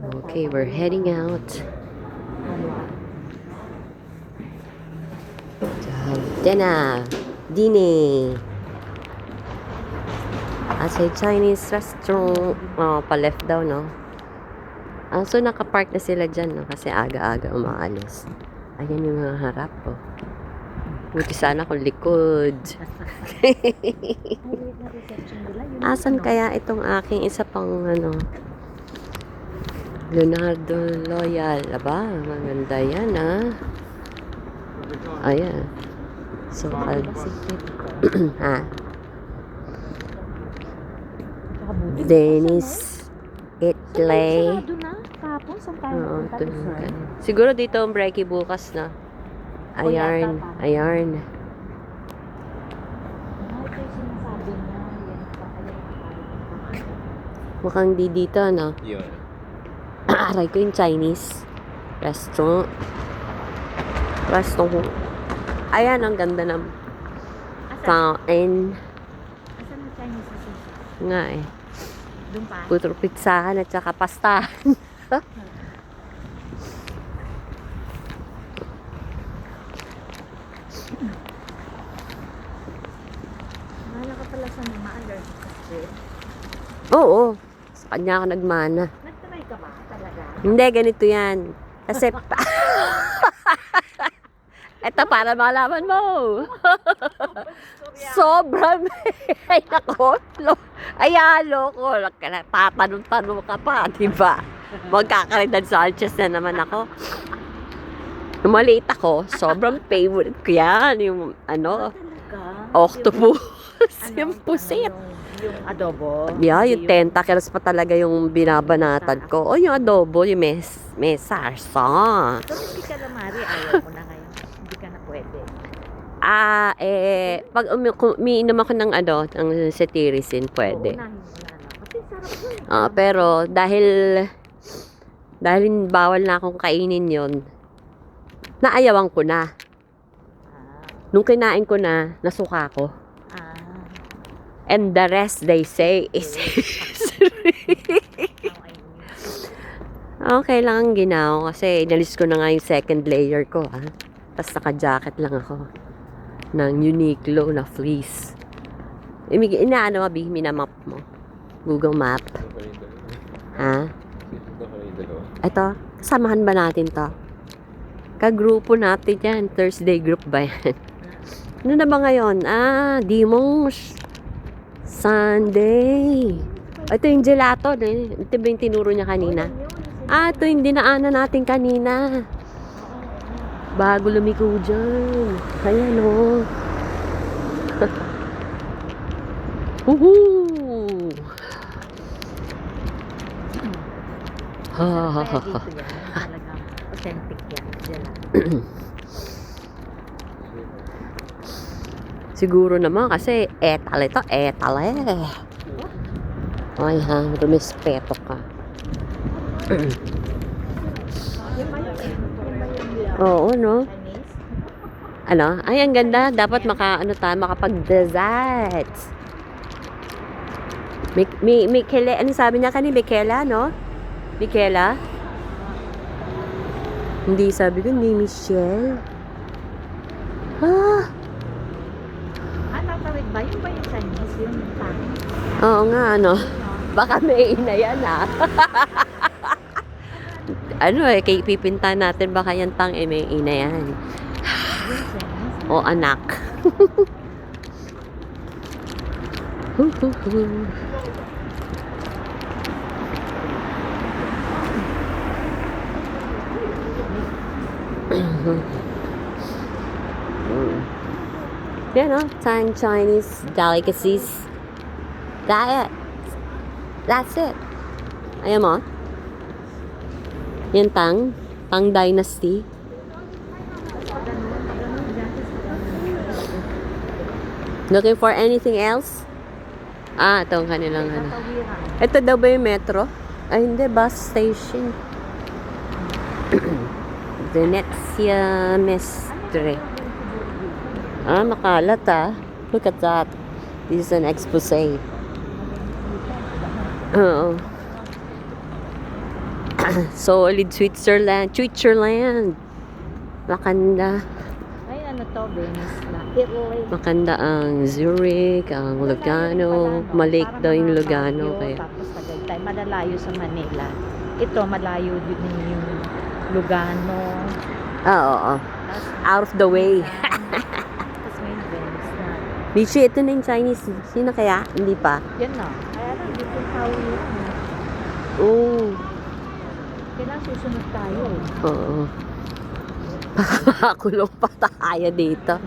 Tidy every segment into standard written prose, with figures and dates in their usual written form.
Okay, we're heading out. Dinner. As a Chinese restaurant. Oh, pa-left daw, no? So, nakapark na sila dyan, no? Kasi aga-aga umaalis. Ayan yung mga harap, oh. Buti sana kung likod. Asan kaya itong aking isa pang, Leonardo Loyal. Aba, maganda yan, ah. Ayan. So, ha? Dennis Itlay. Siguro dito ang breaky bukas na. Ayan. Ayan. Mukhang di dito, no? Aray ko yung Chinese restaurant. Ayan, ang ganda ng fountain. Asan ang Chinese restaurant? Nga eh. Doon pa? Putro pizzahan at saka pastahan. Mahala ka pala sa mga Oo. Sa kanya ako nagmana. Nagtry ka ba talaga? Hindi, ganito yan. Kasi, eto para malaman mo. Sobrang, ay nako, ayan, loko. Tatanong-tanong ka pa, diba? Magkakaridan Sanchez na naman ako. Maliit ako, sobrang favorite ko yan. Yung, octopus. Yung pusit. Yung adobo? Yeah, yung tentacles pa talaga yung binabanatan ko. O yung adobo, yung may sarsa. So, hindi ka na, Mari, ayaw mo na ngayon. Hindi ka na pwede. Pag umiinom ako ng ng cetirizine, pwede. Oo, unahin mo na. Kasi sarap yun. Pero dahil bawal na akong kainin yon, naayawan ko na. Nung kinain ko na, nasuka ko. And the rest, they say, is okay lang ang ginaw kasi inalis ko na nga yung second layer ko. Tapos naka-jacket lang ako ng Uniqlo na fleece. Minamap mo. Google Map. Ha? Ito, kasamahan ba natin to? Kagrupo natin yan. Thursday group ba yan? Ano na ba ngayon? Dimos. Sunday. Ito yung gelato. Ito ba yung tinuro niya kanina? Ito yung dinaanan natin kanina. Bago lumiko dyan. Ayan, oh. Woohoo! Talagang authentic yan. Gelato. Siguro naman kasi etale to, etale. Ay ha, rumispeto ka. Oo, no? Ay, ang ganda. Dapat makapag-dessert. Michele, ano sabi niya kanina? Michela, no? Michela? Hindi, sabi ko, ni Michelle. Tatawid ba? Yung ba yung Chinese? Yung tang? Oo nga, baka may ina yan, pipinta natin baka yan tang, may ina yan. O anak. Yan, Chinese delicacies. That's it. Ayan mo. Yan Tang Dynasty. Looking for anything else? Itong kanilang Ito daw ba yung metro? Ay, hindi. Bus station. Venezia Mestre. Makalat Look at that. This is an expose. Oo. Solid Switzerland. Switzerland. Makanda. Ay, ano to, Venice na. Italy. Makanda ang Zurich, ang Lugano. Malik daw yung Lugano. Kaya. Tapos Tagaytay, malalayo sa Manila. Ito, malayo din yung Lugano. Oo. Tapos, Out of the way. tapos may Venice na. Michi, ito na yung Chinese. Sino kaya? Hindi pa. Yan na. Kaya lang, hindi ko tawag yun. Oo. Kailangan susunod tayo. Oo. Makakulong pa tayo dito.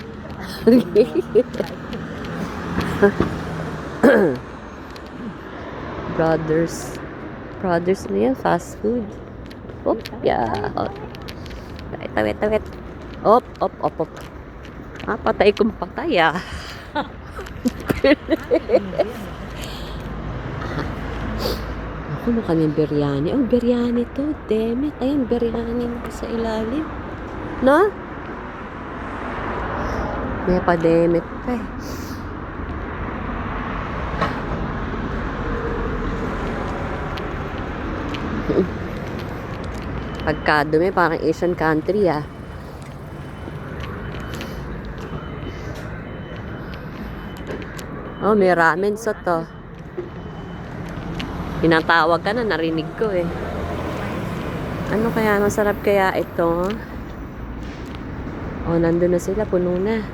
Brothers. Brothers na yan. Fast food. Op, yeah. Tawit, tawit. Op, op, op, op. Ah, patay kong patay ah. Ako mo kami biryani. Oh, biryani to. Damn it. Ayun, biryani sa ilalim. No? May pa-demit pa eh. Pagka dumi, parang Asian country ah. Oh, may ramen sa to. Pinatawag ka na, narinig ko eh. Ano kaya, masarap kaya ito? Oh, nandun na sila, puno na.